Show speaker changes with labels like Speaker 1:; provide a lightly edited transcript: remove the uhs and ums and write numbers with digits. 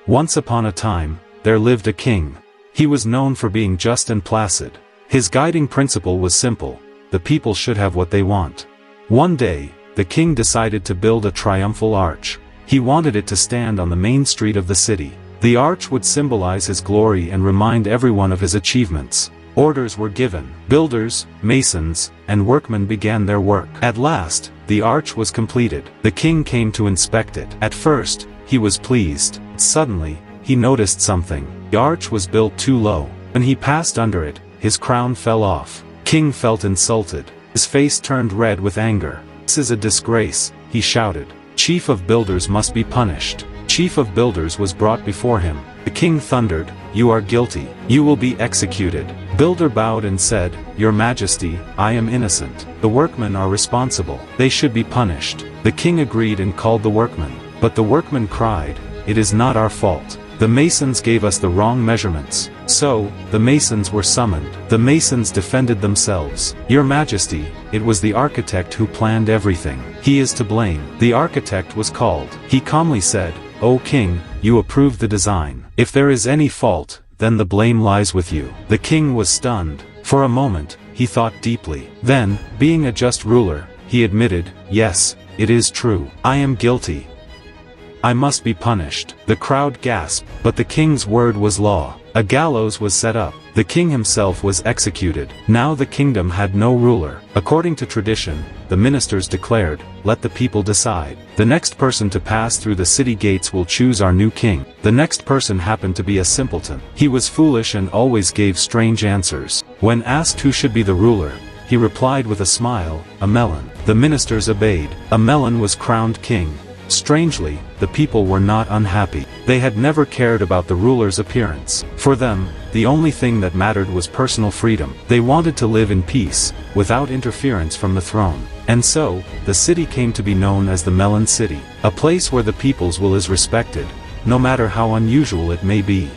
Speaker 1: Once upon a time, there lived a king. He was known for being just and placid. His guiding principle was simple: the people should have what they want. One day, the king decided to build a triumphal arch. He wanted it to stand on the main street of the city. The arch would symbolize his glory and remind everyone of his achievements. Orders were given. Builders, masons, and workmen began their work. At last, the arch was completed. The king came to inspect it. At first, he was pleased. Suddenly, he noticed something. The arch was built too low. When he passed under it, his crown fell off. King felt insulted. His face turned red with anger. "This is a disgrace," he shouted. "Chief of builders must be punished." Chief of builders was brought before him. The king thundered, "You are guilty. You will be executed." Builder bowed and said, "Your Majesty, I am innocent. The workmen are responsible. They should be punished." The king agreed and called the workmen. But the workmen cried, "It is not our fault. The masons gave us the wrong measurements." So, the masons were summoned. The masons defended themselves. "Your Majesty, it was the architect who planned everything. He is to blame." The architect was called. He calmly said, "O king, you approved the design. If there is any fault, then the blame lies with you." The king was stunned. For a moment, he thought deeply. Then, being a just ruler, he admitted, "Yes, it is true. I am guilty. I must be punished." The crowd gasped, but the king's word was law. A gallows was set up. The king himself was executed. Now the kingdom had no ruler. According to tradition, the ministers declared, "Let the people decide. The next person to pass through the city gates will choose our new king." The next person happened to be a simpleton. He was foolish and always gave strange answers. When asked who should be the ruler, he replied with a smile, "A melon." The ministers obeyed. A melon was crowned king. Strangely, the people were not unhappy. They had never cared about the ruler's appearance. For them, the only thing that mattered was personal freedom. They wanted to live in peace, without interference from the throne. And so, the city came to be known as the Melon City, a place where the people's will is respected, no matter how unusual it may be.